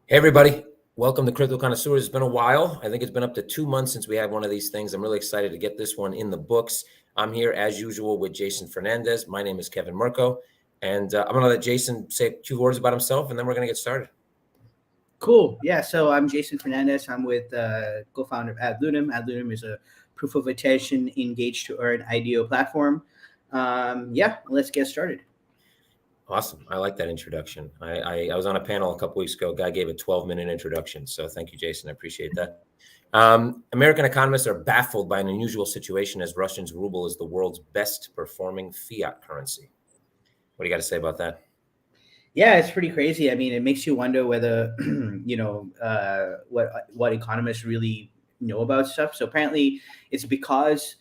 Hey, everybody. Welcome to Crypto Connoisseurs. It's been a while. I think it's been up to 2 months since we had one of these things. I'm really excited to get this one in the books. I'm here, as usual, with Jason Fernandez. My name is Kevin Mirko, and I'm going to let Jason say a few words about himself, and then we're going to get started. Cool. Yeah. So I'm Jason Fernandez. I'm with co-founder of AdLunum. AdLunum is a proof of attention engaged to earn IDO platform. Yeah, let's get started. Awesome. I like that introduction. I was on a panel a couple weeks ago. A guy gave a 12-minute introduction. So thank you, Jason. I appreciate that. American economists are baffled by an unusual situation as Russia's ruble is the world's best performing fiat currency. What do you got to say about that? Yeah, it's pretty crazy. I mean, it makes you wonder whether what economists really know about stuff. So apparently, it's because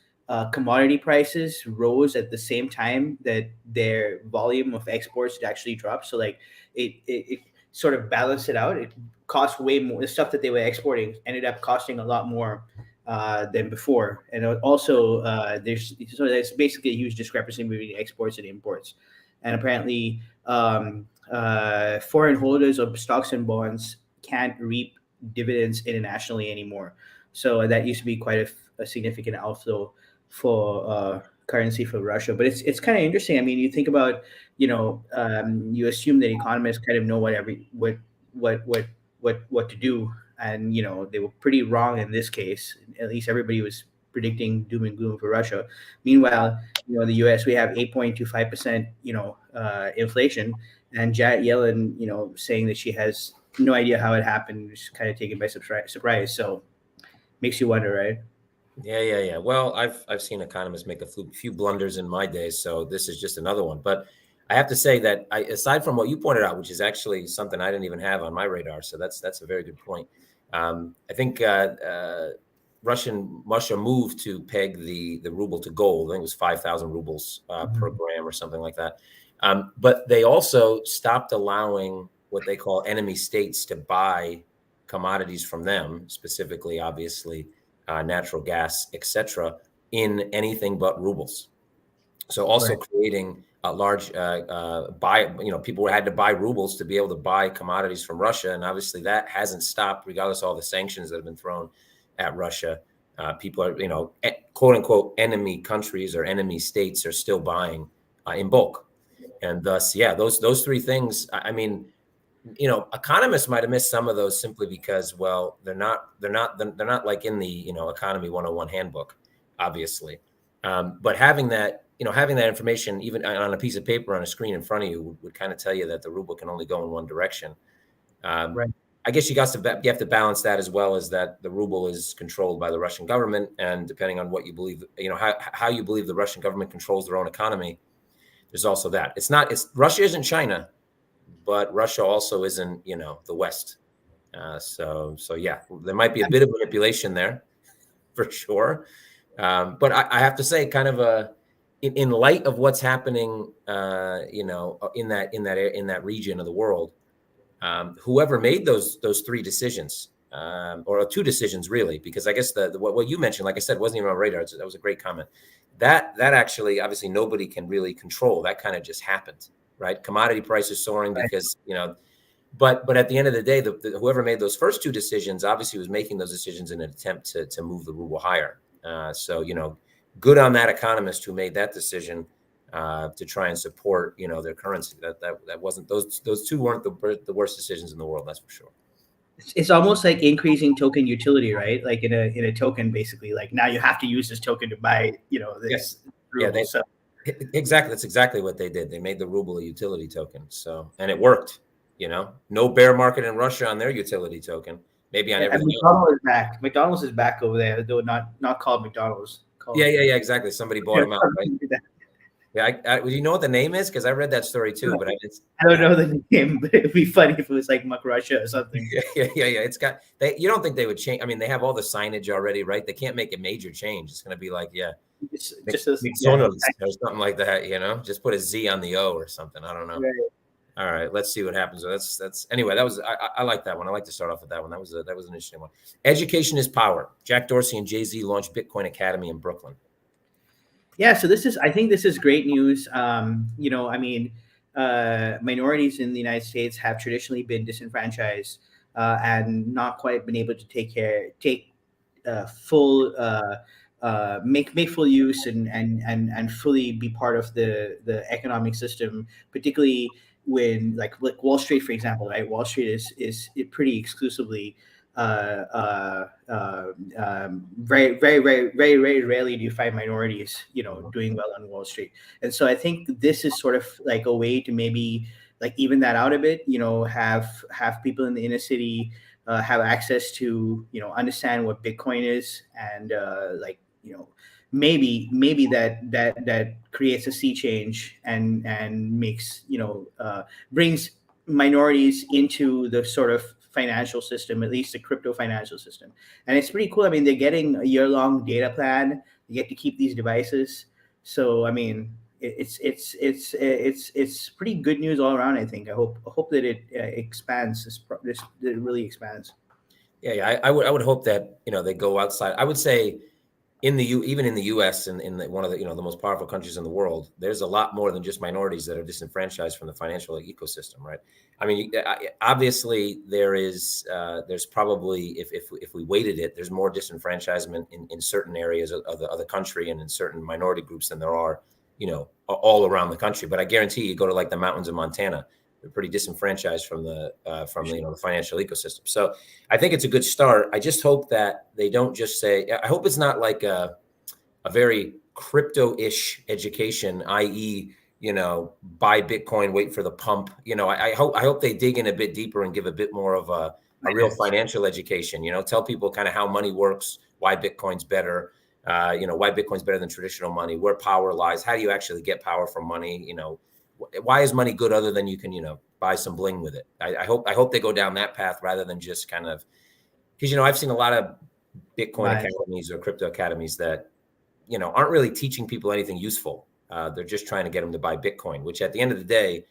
commodity prices rose at the same time that their volume of exports actually dropped. So like it sort of balanced it out. It cost way more. The stuff that they were exporting ended up costing a lot more than before. And also there's basically a huge discrepancy between exports and imports. And apparently, foreign holders of stocks and bonds can't reap dividends internationally anymore. So that used to be quite a significant outflow for currency for Russia. But it's kind of interesting. I mean, you think about, you assume that economists kind of know what to do, and they were pretty wrong in this case. At least everybody was predicting doom and gloom for Russia. Meanwhile, the U.S., we have 8.25%, inflation, and Janet Yellen, saying that she has no idea how it happened, just kind of taken by surprise. So makes you wonder, right? Yeah. Well, I've seen economists make a few blunders in my days, so this is just another one. But I have to say that aside from what you pointed out, which is actually something I didn't even have on my radar, so that's a very good point. I think Russia moved to peg the ruble to gold. I think it was 5,000 rubles per gram or something like that. But they also stopped allowing what they call enemy states to buy commodities from them, specifically, obviously, natural gas, etc., in anything but rubles. So also creating a large people had to buy rubles to be able to buy commodities from Russia. And obviously that hasn't stopped, regardless of all the sanctions that have been thrown at Russia. People are, quote unquote, enemy countries or enemy states are still buying in bulk. And thus, those three things, I mean, economists might have missed some of those simply because, well, they're not like in the, economy 101 handbook, obviously. But having that information, even on a piece of paper on a screen in front of you, would kind of tell you that the ruble can only go in one direction. I guess you have to balance that, as well as that the ruble is controlled by the Russian government, and depending on what you believe, how you believe the Russian government controls their own economy, there's also that. Russia isn't China, but Russia also isn't, the West. So yeah, there might be a bit of manipulation there, for sure. But I have to say, kind of in light of what's happening, in that region of the world, whoever made those three decisions, or two decisions really, because I guess what you mentioned, like I said, wasn't even on radar. That was a great comment. That actually, obviously, nobody can really control. That kind of just happened, right? Commodity prices soaring because but at the end of the day, whoever made those first two decisions obviously was making those decisions in an attempt to move the ruble higher. So good on that economist who made that decision to try and support their currency. That wasn't those two weren't the worst decisions in the world, that's for sure. It's almost like increasing token utility, right? Like in a token, basically, like now you have to use this token to buy this. Yes. Exactly. That's exactly what they did. They made the ruble a utility token. So, and it worked. No bear market in Russia on their utility token. Maybe on everything. McDonald's is back. McDonald's is back over there, though not called McDonald's. Yeah, exactly. Somebody bought them out, right? Yeah, you know what the name is? Because I read that story too, but I don't know the name. But it'd be funny if it was like Muck Russia or something. Yeah. It's got. You don't think they would change? I mean, they have all the signage already, right? They can't make a major change. It's going to be like, just McDonald's or something like that. Just put a Z on the O or something. I don't know. Right. All right, let's see what happens. That's anyway. That was I like that one. I like to start off with that one. That was an interesting one. Education is power. Jack Dorsey and Jay-Z launched Bitcoin Academy in Brooklyn. Yeah, so I think this is great news. Minorities in the United States have traditionally been disenfranchised and not quite been able to take full make full use and fully be part of the economic system, particularly when like Wall Street, for example, right? Wall Street is pretty exclusively very rarely do you find minorities, doing well on Wall Street. And so I think this is sort of like a way to maybe like even that out a bit, have people in the inner city have access to, understand what Bitcoin is, and maybe that creates a sea change and makes, brings minorities into the sort of financial system, at least the crypto financial system. And it's pretty cool. I mean, they're getting a year-long data plan. You get to keep these devices. So I mean, it's pretty good news all around. I think. I hope that it expands. That it really expands. Yeah, I would hope that they go outside. I would say even in the U.S. and in one of the the most powerful countries in the world, there's a lot more than just minorities that are disenfranchised from the financial ecosystem, right? I mean, obviously there's probably if we weighted it, there's more disenfranchisement in certain areas of the country and in certain minority groups than there are, all around the country. But I guarantee you go to like the mountains of Montana, they're pretty disenfranchised from the the financial ecosystem. So I think it's a good start. I just hope that they don't just say. I hope it's not like a very crypto-ish education, i.e., buy Bitcoin, wait for the pump. I hope they dig in a bit deeper and give a bit more of a real financial education. Tell people kind of how money works, why Bitcoin's better. Why Bitcoin's better than traditional money, where power lies, how do you actually get power from money? Why is money good other than you can, buy some bling with it? I hope they go down that path rather than just kind of, because, I've seen a lot of Bitcoin academies or crypto academies that, aren't really teaching people anything useful. They're just trying to get them to buy Bitcoin, which at the end of the day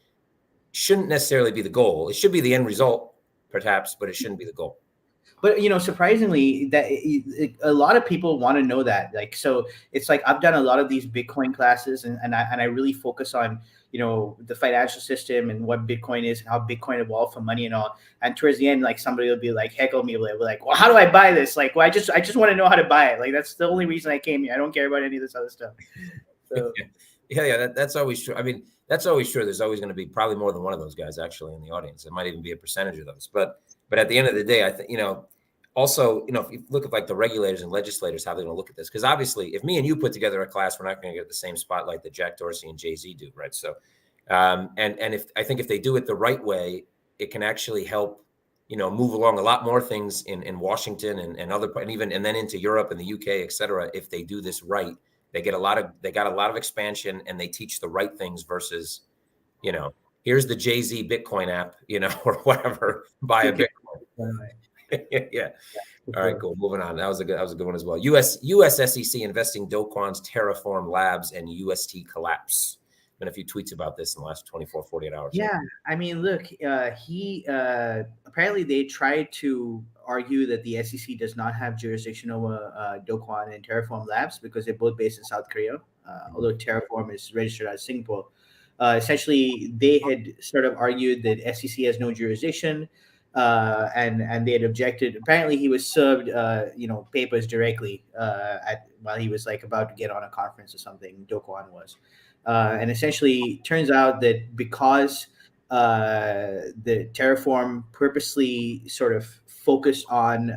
shouldn't necessarily be the goal. It should be the end result, perhaps, but it shouldn't be the goal. But surprisingly, that a lot of people want to know that. Like, so it's like I've done a lot of these Bitcoin classes, and I really focus on the financial system and what Bitcoin is and how Bitcoin evolved from money and all. And towards the end, like somebody will be like, heckle me, like, well, how do I buy this? Like, well, I just want to know how to buy it. Like, that's the only reason I came here. I don't care about any of this other stuff. So. Yeah, that's always true. I mean, that's always true. There's always going to be probably more than one of those guys actually in the audience. It might even be a percentage of those. But at the end of the day, I think, also, if you look at like the regulators and legislators, how they're going to look at this, because obviously, if me and you put together a class, we're not going to get the same spotlight that Jack Dorsey and Jay-Z do, right? So, and if they do it the right way, it can actually help, move along a lot more things in Washington and then into Europe and the UK, et cetera. If they do this right, they got a lot of expansion and they teach the right things versus, here's the Jay-Z Bitcoin app, or whatever, buy a Bitcoin. Yeah. All right, cool. Moving on. That was a good one as well. US SEC investing Do Kwon's Terraform Labs and UST collapse. Been a few tweets about this in the last 24, 48 hours. Yeah. I mean, look, he apparently they tried to argue that the SEC does not have jurisdiction over Do Kwon and Terraform Labs because they're both based in South Korea, although Terraform is registered as Singapore. Essentially, they had sort of argued that SEC has no jurisdiction. And they had objected. Apparently, he was served, papers directly while he was like about to get on a conference or something. Do Kwon was, and essentially, turns out that because the Terraform purposely sort of focused on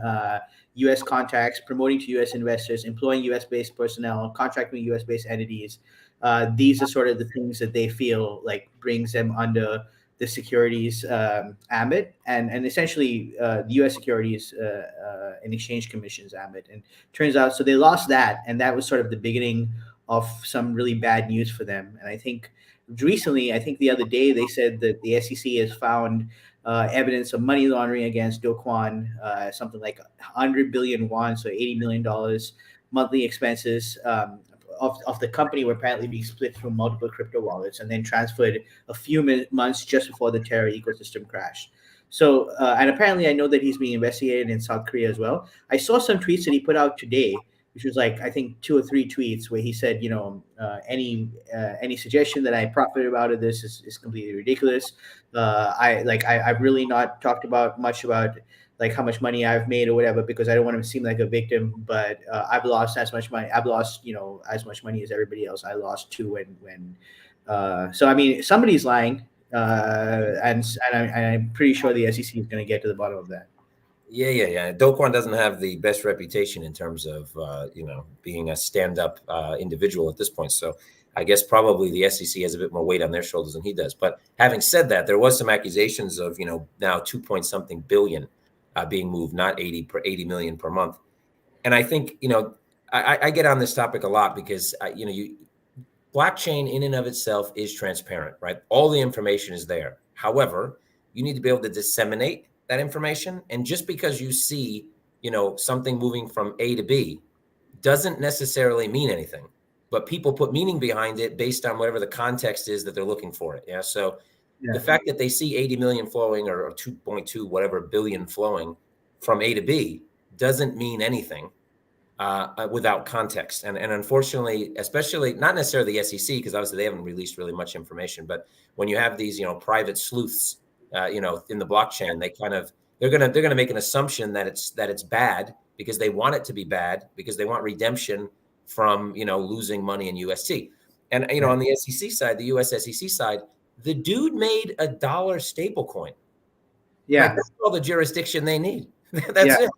U.S. contacts, promoting to U.S. investors, employing U.S.-based personnel, contracting with U.S.-based entities. These are sort of the things that they feel like brings them under the securities ambit and essentially the U.S. Securities and Exchange Commission's ambit. And turns out, so they lost that, and that was sort of the beginning of some really bad news for them. And I think recently, the other day, they said that the SEC has found evidence of money laundering against Do Kwon, something like 100 billion won, so $80 million monthly expenses. Of the company were apparently being split through multiple crypto wallets and then transferred a few months just before the Terra ecosystem crashed. So, and apparently I know that he's being investigated in South Korea as well. I saw some tweets that he put out today which was like I think 2 or 3 tweets where he said, any suggestion that I profit out of this is completely ridiculous. I've really not talked about much about like how much money I've made or whatever because I don't want to seem like a victim. But I've lost as much money. I've lost as much money as everybody else. I lost too when. So I mean, somebody's lying, I'm pretty sure the SEC is going to get to the bottom of that. Yeah. Do Kwon doesn't have the best reputation in terms of being a stand-up individual at this point. So I guess probably the SEC has a bit more weight on their shoulders than he does. But having said that, there was some accusations of now 2 point something billion being moved, not 80 million per month. And I think I get on this topic a lot because blockchain in and of itself is transparent, right? All the information is there. However, you need to be able to disseminate that information. And just because you see, something moving from A to B doesn't necessarily mean anything, but people put meaning behind it based on whatever the context is that they're looking for it. Yeah. So the fact that they see 80 million flowing or 2.2 whatever billion flowing from A to B doesn't mean anything without context. And unfortunately, especially not necessarily the SEC, because obviously they haven't released really much information, but when you have these, private sleuths, in the blockchain, they're gonna make an assumption that it's bad because they want it to be bad because they want redemption from losing money in UST. And on the SEC side, the US SEC side, the dude made a dollar stable coin. Yeah, like, that's all the jurisdiction they need. That's it.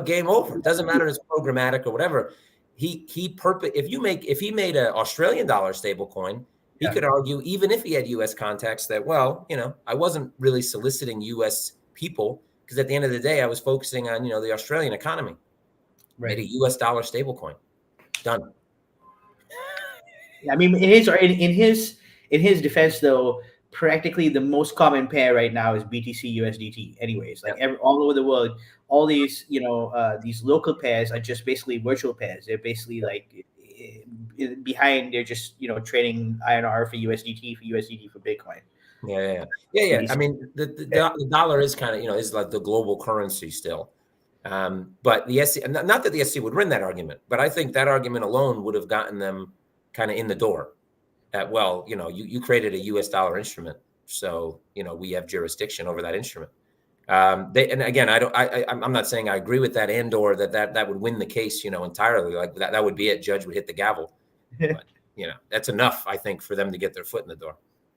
Game over. It doesn't matter if it's programmatic or whatever. If he made an Australian dollar stable coin, he could argue, even if he had U.S. contacts, that, I wasn't really soliciting U.S. people because at the end of the day, I was focusing on, the Australian economy. right. Made a U.S. dollar stable coin. Done. I mean, in his defense, though, practically the most common pair right now is BTC USDT. Anyways, all over the world, all these these local pairs are just basically virtual pairs. They're basically behind. They're just trading INR for USDT for Bitcoin. Yeah. I mean, the dollar is kind of is like the global currency still. But the SEC, not that the SEC would win that argument, but I think that argument alone would have gotten them kind of in the door. That you created a U.S. dollar instrument, so we have jurisdiction over that instrument. And again, I'm not saying I agree with that, and/or that would win the case, entirely. Like that would be it. Judge would hit the gavel. But that's enough, I think, for them to get their foot in the door.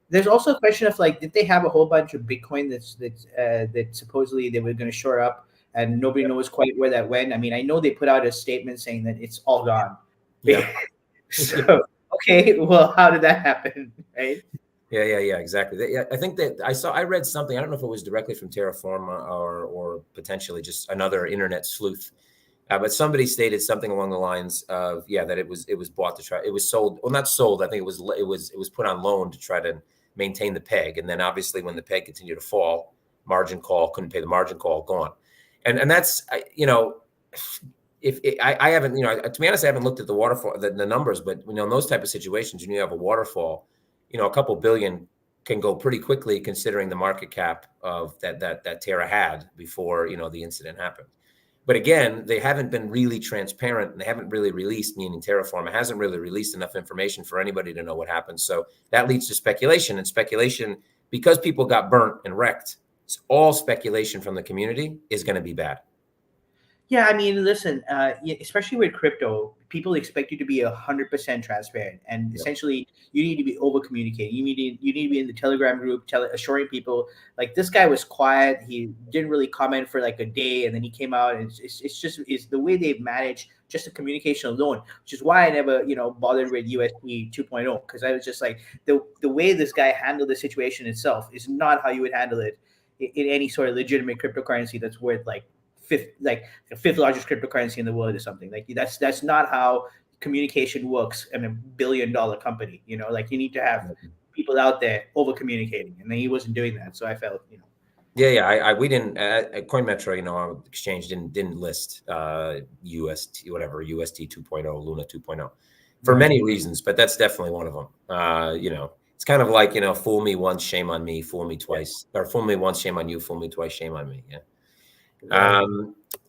There's also a question of did they have a whole bunch of Bitcoin that supposedly they were going to shore up, and nobody knows quite where that went. I mean, I know they put out a statement saying that it's all gone. Yeah. So. Okay, well, how did that happen, right? Yeah, exactly. I think that I read something. I don't know if it was directly from Terraform or potentially just another internet sleuth, but somebody stated something along the lines of that it was bought to try. It was sold. Well, not sold. I think it was put on loan to try to maintain the peg, and then obviously when the peg continued to fall, margin call, couldn't pay the margin call, gone, and that's I haven't, to be honest, I haven't looked at the waterfall, the numbers, but in those type of situations, when you have a waterfall, a couple billion can go pretty quickly considering the market cap of that Terra had before, the incident happened. But again, they haven't been really transparent, and they haven't really released, meaning Terraform hasn't really released enough information for anybody to know what happened. So that leads to speculation, and speculation, because people got burnt and wrecked, all speculation from the community is going to be bad. Yeah, I mean, listen, especially with crypto, people expect you to be 100% transparent, and essentially, you need to be over communicating. You need to be in the Telegram group, assuring people like this guy was quiet. He didn't really comment for like a day, and then he came out, and it's the way they've managed just the communication alone, which is why I never bothered with USD 2.0, because I was just like the way this guy handled the situation itself is not how you would handle it in any sort of legitimate cryptocurrency that's worth the fifth largest cryptocurrency in the world or something. Like that's not how communication works in $1 billion company. You need to have people out there over communicating, and then he wasn't doing that. So I felt, we didn't CoinMetro, our exchange didn't list UST 2.0, Luna 2.0 for many reasons, but that's definitely one of them. It's kind of like, fool me once, shame on me, fool me twice, or fool me once, shame on you, fool me twice, shame on me. Yeah.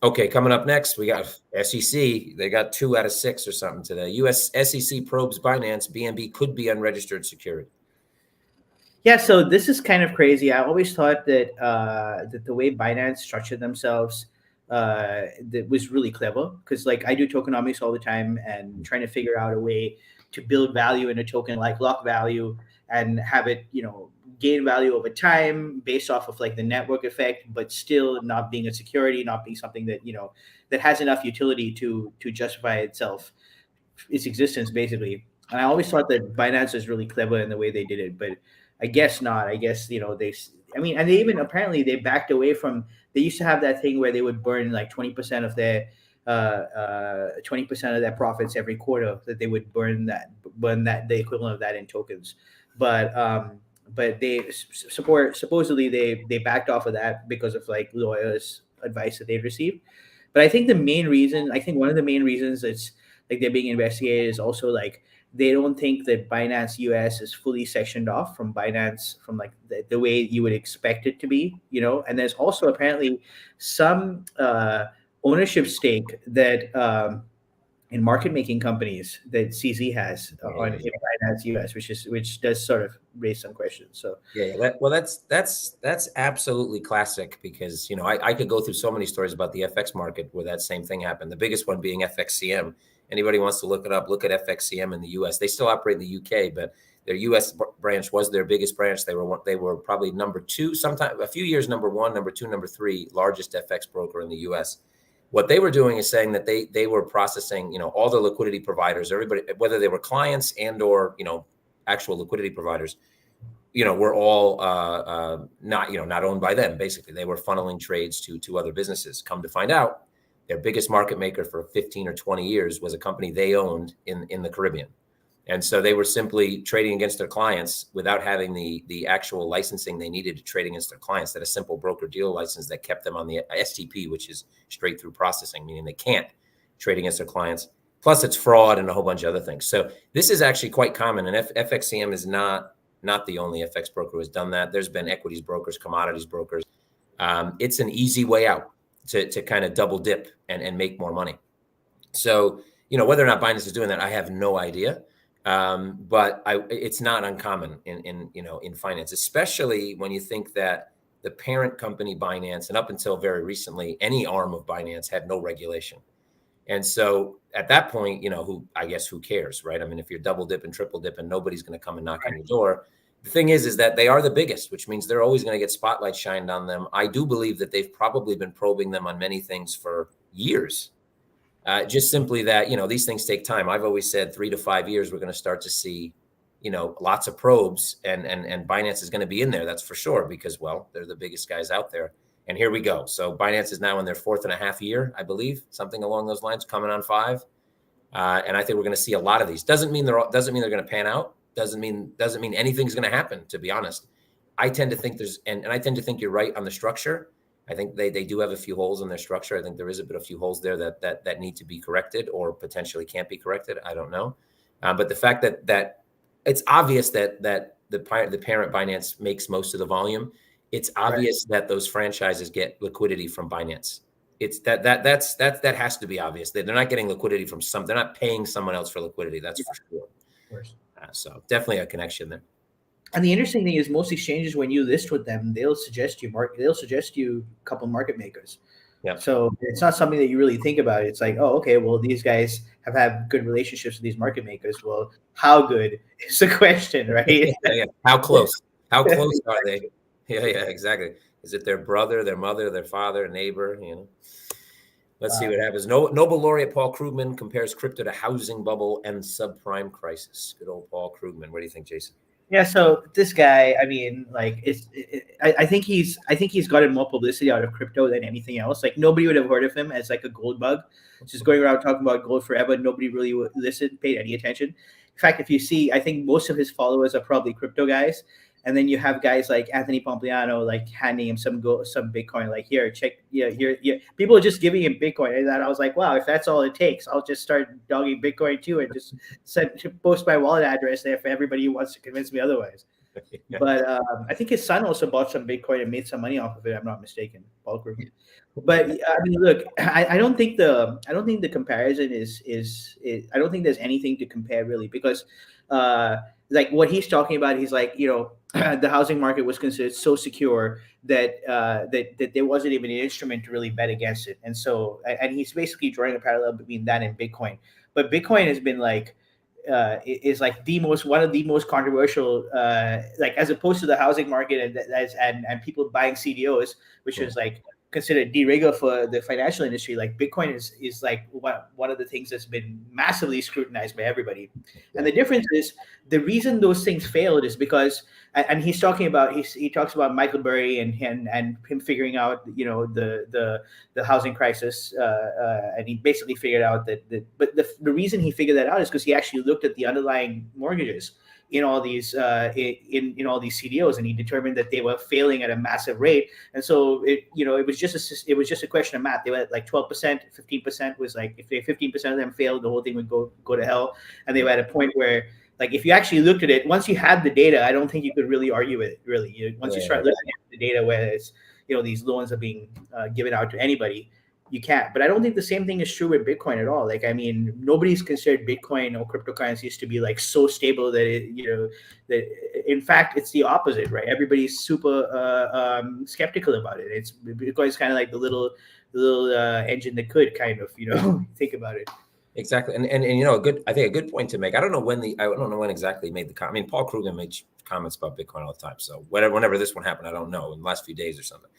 Okay, coming up next, we got SEC. They got 2 out of 6 or something today. U.S. SEC probes Binance. BNB could be unregistered security. Yeah, so this is kind of crazy. I always thought that the way Binance structured themselves that was really clever, because like I do tokenomics all the time and trying to figure out a way to build value in a token, like lock value, and have it, gain value over time based off of like the network effect, but still not being a security, not being something that that has enough utility to justify its existence basically. And I always thought that Binance was really clever in the way they did it, but I guess not. I guess I mean, and they even apparently they backed away from. They used to have that thing where they would burn like 20% of their 20% of their profits every quarter. That they would burn that the equivalent of that in tokens. But they supposedly they backed off of that because of like lawyers' advice that they'd received. But I think one of the main reasons it's like they're being investigated is also like they don't think that Binance US is fully sectioned off from Binance from like the way you would expect it to be, And there's also apparently some ownership stake that in market making companies that CZ has on in Binance US, which does sort of raise some questions. So That's absolutely classic because I could go through so many stories about the FX market where that same thing happened. The biggest one being FXCM. Anybody wants to look it up, look at FXCM in the US. They still operate in the UK, but their US branch was their biggest branch. They were probably number 2, sometime a few years number 1, number 2, number 3 largest FX broker in the US. What they were doing is saying that they were processing, all the liquidity providers, everybody, whether they were clients and or actual liquidity providers, were all not owned by them. Basically, they were funneling trades to other businesses. Come to find out, their biggest market maker for 15 or 20 years was a company they owned in the Caribbean. And so they were simply trading against their clients without having the actual licensing they needed to trade against their clients. That a simple broker-dealer license that kept them on the STP, which is straight through processing, meaning they can't trade against their clients. Plus, it's fraud and a whole bunch of other things. So this is actually quite common. And FXCM is not the only FX broker who has done that. There's been equities brokers, commodities brokers. It's an easy way out to kind of double dip and make more money. So, whether or not Binance is doing that, I have no idea. But it's not uncommon in finance, especially when you think that the parent company Binance, and up until very recently, any arm of Binance had no regulation. And so at that point, who cares, right? I mean, if you're double dipping, triple dipping, nobody's going to come and knock on your door. The thing is that they are the biggest, which means they're always going to get spotlight shined on them. I do believe that they've probably been probing them on many things for years. Just simply that, these things take time. I've always said 3 to 5 years, we're going to start to see, lots of probes and Binance is going to be in there. That's for sure, because, well, they're the biggest guys out there. And here we go. So Binance is now in their 4.5 year, I believe, something along those lines, coming on 5. And I think we're going to see a lot of these. Doesn't mean they're going to pan out. Doesn't mean anything's going to happen, to be honest. I tend to think I tend to think you're right on the structure. I think they do have a few holes in their structure. I think there is a few holes there that need to be corrected or potentially can't be corrected. I don't know. But the fact that it's obvious that the parent Binance makes most of the volume. It's obvious that those franchises get liquidity from Binance. It's that has to be obvious. They're not getting liquidity from they're not paying someone else for liquidity. That's for sure. Of course. So definitely a connection there. And the interesting thing is, most exchanges, when you list with them, they'll suggest you a couple market makers. Yeah. So it's not something that you really think about. It's like, oh, okay, well, these guys have had good relationships with these market makers. Well, how good is the question, right? Yeah. How close? How close are they? Yeah, exactly. Is it their brother, their mother, their father, neighbor? Let's see what happens. Nobel laureate Paul Krugman compares crypto to housing bubble and subprime crisis. Good old Paul Krugman. What do you think, Jason? Yeah, so this guy, I mean, like, I think he's gotten more publicity out of crypto than anything else. Like, nobody would have heard of him as like a gold bug, just going around talking about gold forever. Nobody really paid any attention. In fact, if you see, I think most of his followers are probably crypto guys. And then you have guys like Anthony Pompliano, like handing him some Bitcoin, like, here, check, here. People are just giving him Bitcoin. And I was like, wow, if that's all it takes, I'll just start dogging Bitcoin too and just post my wallet address there for everybody who wants to convince me otherwise. But I think his son also bought some Bitcoin and made some money off of it. I'm not mistaken, Paul Krugman. But I mean, look, I don't think the comparison is I don't think there's anything to compare really, because like what he's talking about, he's like, the housing market was considered so secure that that there wasn't even an instrument to really bet against it, and so and he's basically drawing a parallel between that and Bitcoin. But Bitcoin has been like is like one of the most controversial, like as opposed to the housing market and people buying CDOs, which is like considered de rigueur for the financial industry. Like Bitcoin is like one of the things that's been massively scrutinized by everybody. And the difference is the reason those things failed is because, and he's talking about, he talks about Michael Burry and him figuring out, the housing crisis, and he basically figured out but the reason he figured that out is because he actually looked at the underlying mortgages in all these in all these CDOs, and he determined that they were failing at a massive rate. And so it was just a question of math. They were at like 12%, 15% was like, if 15% of them failed, the whole thing would go to hell. And they were at a point where, like, if you actually looked at it, once you had the data, I don't think you could really argue with it. Really, once you start looking at the data, where it's these loans are being given out to anybody, you can't. But I don't think the same thing is true with Bitcoin at all. Like, I mean, nobody's considered Bitcoin or cryptocurrencies to be like so stable that that in fact it's the opposite, right? Everybody's super skeptical about it. Bitcoin's kind of like the little engine that could kind of think about it. Exactly, and I think a good point to make. I don't know when exactly he made the comment. I mean, Paul Krugman made comments about Bitcoin all the time. So whenever this one happened, I don't know, in the last few days or something.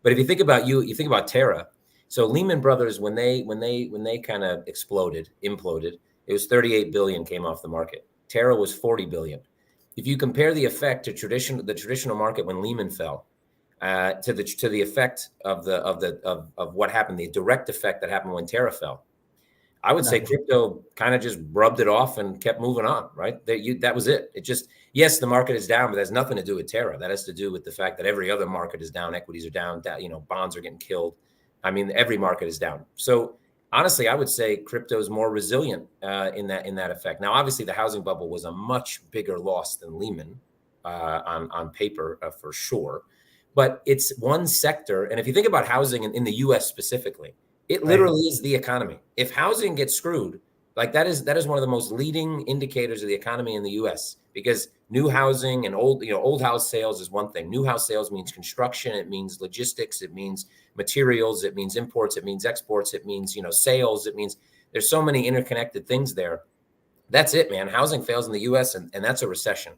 But if you think about Terra. So Lehman Brothers, when they kind of imploded, it was 38 billion came off the market. Terra was 40 billion. If you compare the effect to the traditional market when Lehman fell, to the effect of what happened, the direct effect that happened when Terra fell, I would say crypto kind of just rubbed it off and kept moving on, right? That was it. It just, yes, the market is down, but that has nothing to do with Terra. That has to do with the fact that every other market is down. Equities are down. Bonds are getting killed. I mean, every market is down. So honestly, I would say crypto is more resilient in that effect. Now, obviously, the housing bubble was a much bigger loss than Lehman on paper, for sure. But it's one sector. And if you think about housing in the U.S. specifically, it literally is the economy. If housing gets screwed, like that is one of the most leading indicators of the economy in the U.S. because new housing and old house sales is one thing. New house sales means construction. It means logistics. It means materials. It means imports. It means exports. It means sales. It means there's so many interconnected things there. That's it, man. Housing fails in the U.S. and that's a recession.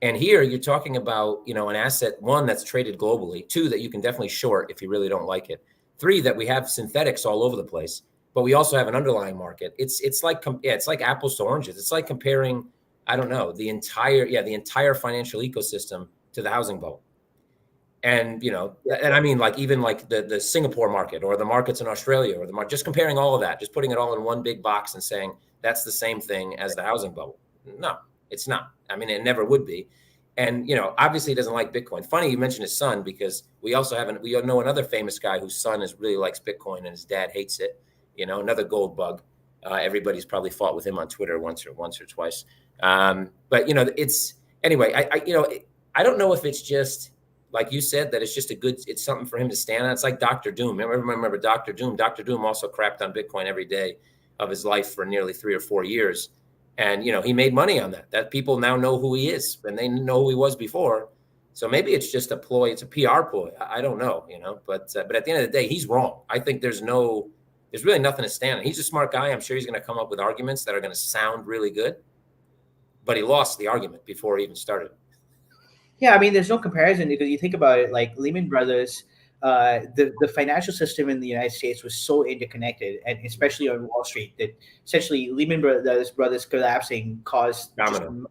And here you're talking about an asset, one, that's traded globally, two, that you can definitely short if you really don't like it, three, that we have synthetics all over the place, but we also have an underlying market. It's like apples to oranges. It's like comparing, I don't know, the entire financial ecosystem to the housing bubble. And, and I mean, like, even like the Singapore market or the markets in Australia or the market, just comparing all of that, just putting it all in one big box and saying that's the same thing as the housing bubble. No, it's not. I mean, it never would be. And, obviously he doesn't like Bitcoin. Funny you mentioned his son, because we know another famous guy whose son really likes Bitcoin and his dad hates it. Another gold bug. Everybody's probably fought with him on Twitter once or twice. But it's anyway, I don't know if it's just, like you said, that it's something for him to stand on. It's like Dr. Doom. Remember Dr. Doom? Dr. Doom also crapped on Bitcoin every day of his life for nearly 3 or 4 years. And, he made money on that people now know who he is, and they know who he was before. So maybe it's just a ploy. It's a PR ploy. I don't know, but at the end of the day, he's wrong. I think there's really nothing to stand on. He's a smart guy. I'm sure he's going to come up with arguments that are going to sound really good, but he lost the argument before he even started. Yeah, I mean, there's no comparison, because you think about it, like Lehman Brothers, the financial system in the United States was so interconnected, and especially on Wall Street, that essentially Lehman Brothers collapsing caused domino.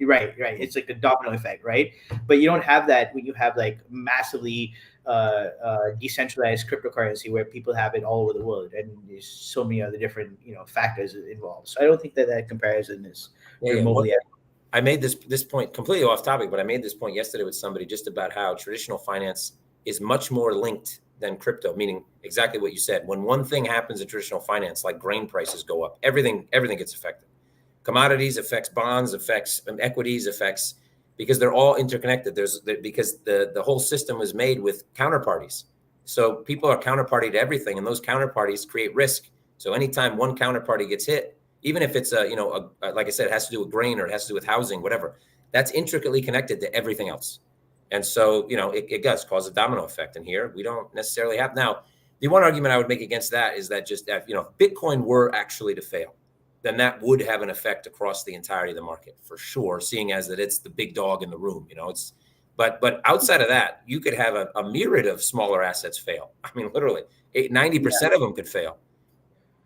Right. It's like a domino effect, right? But you don't have that when you have like massively decentralized cryptocurrency where people have it all over the world, and there's so many other different factors involved. So I don't think that comparison is remotely. I made this point completely off topic, but I made this point yesterday with somebody just about how traditional finance is much more linked than crypto, meaning exactly what you said. When one thing happens in traditional finance, like grain prices go up, everything gets affected. Commodities affects bonds, affects equities, affects because they're all interconnected. Because the whole system was made with counterparties. So people are counterparty to everything, and those counterparties create risk. So anytime one counterparty gets hit, even if it's like I said, it has to do with grain or it has to do with housing, whatever, that's intricately connected to everything else. And so, it does cause a domino effect. And here we don't necessarily have. Now, the one argument I would make against that is that just, if Bitcoin were actually to fail, then that would have an effect across the entirety of the market for sure, seeing as that it's the big dog in the room. But outside of that, you could have a myriad of smaller assets fail. I mean, literally 90% of them could fail.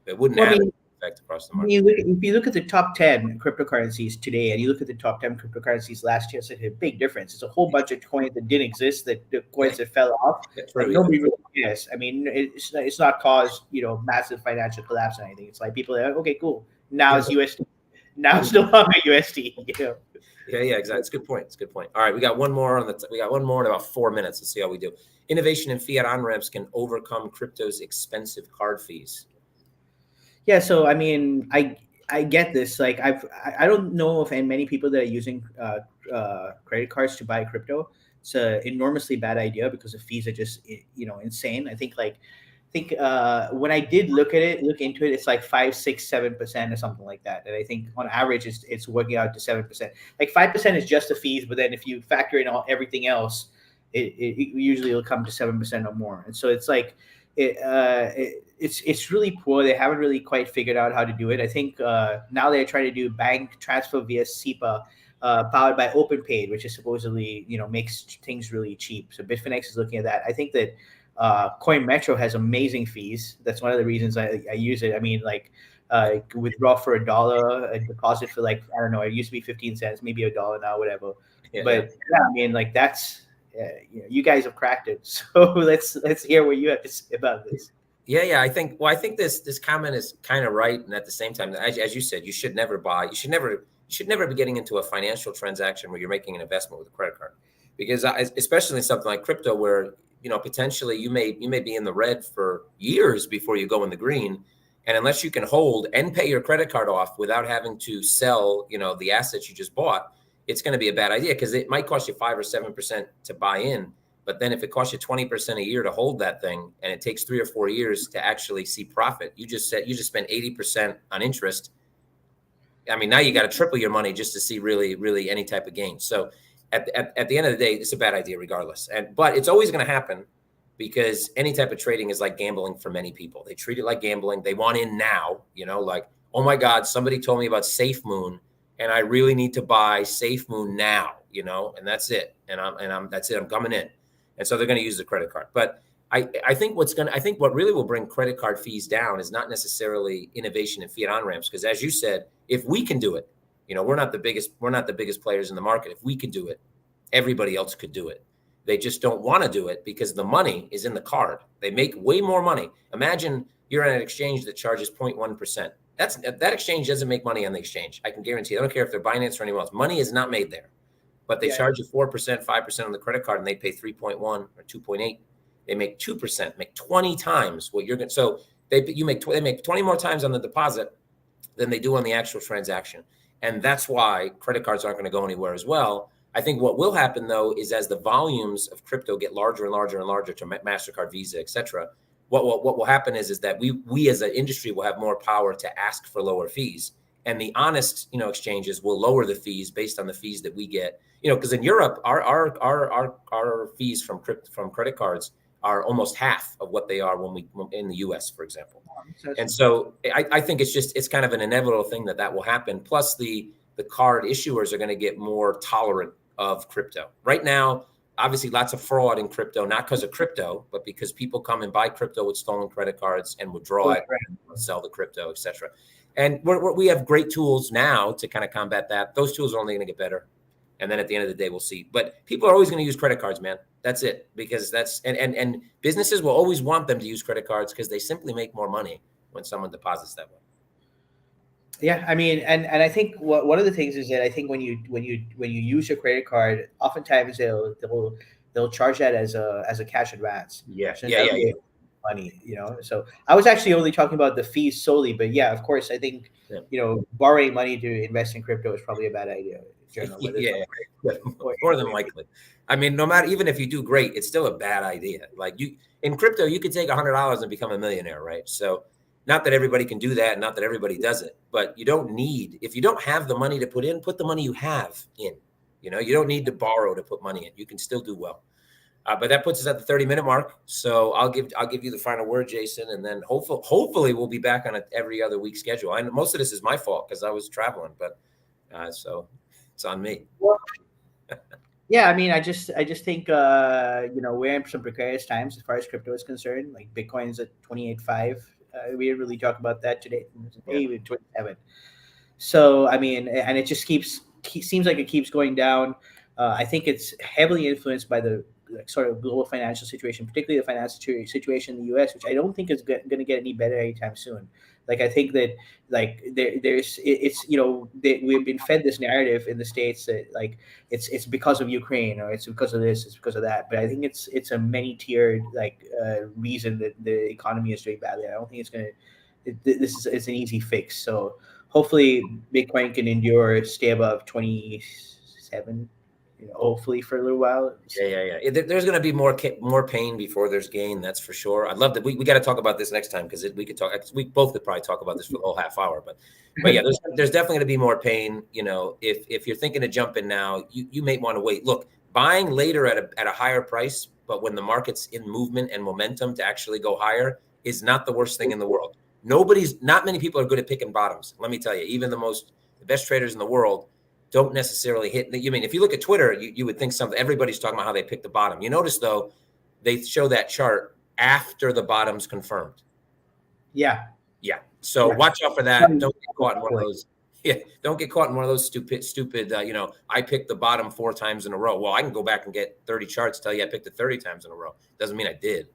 It wouldn't have an effect across the market. If you look at the top 10 cryptocurrencies today, and you look at the top 10 cryptocurrencies last year, it's a big difference. It's a whole bunch of coins that didn't exist, the coins that fell off. Nobody really cares. I mean, it's not caused massive financial collapse or anything. It's like people are like, okay, cool. Now it's USD. Now it's no longer USD. Yeah, exactly. It's a good point. All right, we got one more in about 4 minutes. Let's see how we do. Innovation in fiat on-ramps can overcome crypto's expensive card fees. Yeah, so I mean, I get this. Like, I don't know of many people that are using credit cards to buy crypto. It's an enormously bad idea because the fees are just insane. I think when I did look into it, it's like 5, 6, 7% or something like that. And I think on average, it's working out to 7%. Like 5% is just the fees, but then if you factor in everything else, it usually will come to 7% or more. And so it's like it's really poor. They haven't really quite figured out how to do it. I think now they're trying to do bank transfer via SEPA, powered by OpenPaid, which is supposedly makes things really cheap. So Bitfinex is looking at that. I think that Coin Metro has amazing fees. That's one of the reasons I use it. I mean, like withdraw for $1, a deposit for I don't know. It used to be 15 cents, maybe $1 now, whatever. Yeah, but I mean, like that's you guys have cracked it. So let's hear what you have to say about this. Yeah. I think this comment is kind of right, and at the same time, as you said, you should never buy. You should never be getting into a financial transaction where you're making an investment with a credit card, because especially in something like crypto, where potentially you may be in the red for years before you go in the green, and unless you can hold and pay your credit card off without having to sell the assets you just bought, it's going to be a bad idea, because it might cost you 5 or 7% to buy in. But then if it costs you 20% a year to hold that thing, and it takes 3 or 4 years to actually see profit, you just spent 80% on interest. I mean, now you got to triple your money just to see really any type of gain. So at the end of the day, it's a bad idea regardless. But it's always going to happen, because any type of trading is like gambling for many people. They treat it like gambling. They want in now, like, oh my God, somebody told me about SafeMoon, and I really need to buy SafeMoon now, and that's it. That's it. I'm coming in. And so they're going to use the credit card. But I think what really will bring credit card fees down is not necessarily innovation in fiat on-ramps, because as you said, if we can do it, we're not the biggest players in the market. If we could do it, everybody else could do it. They just don't want to do it because the money is in the card. They make way more money. Imagine you're at an exchange that charges 0.1%. That exchange doesn't make money on the exchange. I can guarantee. I don't care if they're Binance or anyone else. Money is not made there. But they charge you 4%, 5% on the credit card, and they pay 3.1 or 2.8. They make 2%, make 20 times what you're going to. So they make 20 more times on the deposit than they do on the actual transaction. And that's why credit cards aren't going to go anywhere as well. I think what will happen, though, is as the volumes of crypto get larger and larger and larger to MasterCard, Visa, et cetera, what will happen is that we as an industry will have more power to ask for lower fees. And the honest, exchanges will lower the fees based on the fees that we get. Because in Europe, our fees from credit cards are almost half of what they are when in the U.S., for example. And so I think it's kind of an inevitable thing that will happen. Plus, the card issuers are going to get more tolerant of crypto. Right now, obviously, lots of fraud in crypto, not because of crypto, but because people come and buy crypto with stolen credit cards and withdraw it, and sell the crypto, et cetera. And we have great tools now to kind of combat that. Those tools are only going to get better. And then at the end of the day, we'll see. But people are always going to use credit cards, man. That's it. Because and businesses will always want them to use credit cards because they simply make more money when someone deposits that way. Yeah, I mean, and I think one of the things is that I think when you use your credit card, oftentimes they'll charge that as a cash advance. Yeah, so yeah. Money, So I was actually only talking about the fees solely, but yeah, of course, I think borrowing money to invest in crypto is probably a bad idea. journal. Yeah, more than likely. I mean, no matter, even if you do great, it's still a bad idea. Like in crypto, you could take $100 and become a millionaire, right? So not that everybody can do that, not that everybody does it, but you don't need, if you don't have the money to put in, put the money you have in. You know, you don't need to borrow to put money in. You can still do well. But that puts us at the 30-minute mark. So I'll give you the final word, Jason, and then hopefully we'll be back on an every other week schedule. I know most of this is my fault because I was traveling, but so it's on me. Well, yeah, I mean, I just think we're in some precarious times as far as crypto is concerned. Like Bitcoin's at 28.5. We didn't really talk about that today. Maybe 27. So I mean, and it just seems like it keeps going down. I think it's heavily influenced by the sort of global financial situation, particularly the financial situation in the U.S., which I don't think is going to get any better anytime soon. Like I think that we've been fed this narrative in the States that like it's because of Ukraine or it's because of this, it's because of that. But I think it's a many tiered reason that the economy is doing badly. I don't think it's going to. It's an easy fix. So hopefully Bitcoin can endure, stay above 27. Hopefully for a little while. Yeah. There's going to be more pain before there's gain. That's for sure. I'd love to. We got to talk about this next time because we could talk. We both could probably talk about this for the whole half hour. But yeah, there's definitely going to be more pain. You know, if you're thinking to jump in now, you may want to wait. Look, buying later at a higher price, but when the market's in movement and momentum to actually go higher is not the worst thing in the world. Not many people are good at picking bottoms. Let me tell you, even the best traders in the world don't necessarily hit. You mean if you look at Twitter, you would think everybody's talking about how they pick the bottom. You notice though, they show that chart after the bottom's confirmed. Yeah. So watch out for that. Don't get caught in one of those. Yeah, don't get caught in one of those stupid. I picked the bottom 4 times in a row. Well, I can go back and get 30 charts, tell you I picked it 30 times in a row. Doesn't mean I did.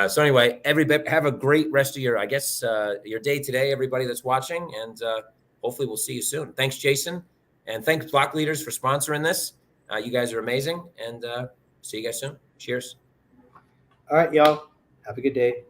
So anyway, everybody have a great rest of your day today, everybody that's watching, and hopefully we'll see you soon. Thanks, Jason. And thanks, BlockLeaders, for sponsoring this. You guys are amazing. And see you guys soon. Cheers. All right, y'all. Have a good day.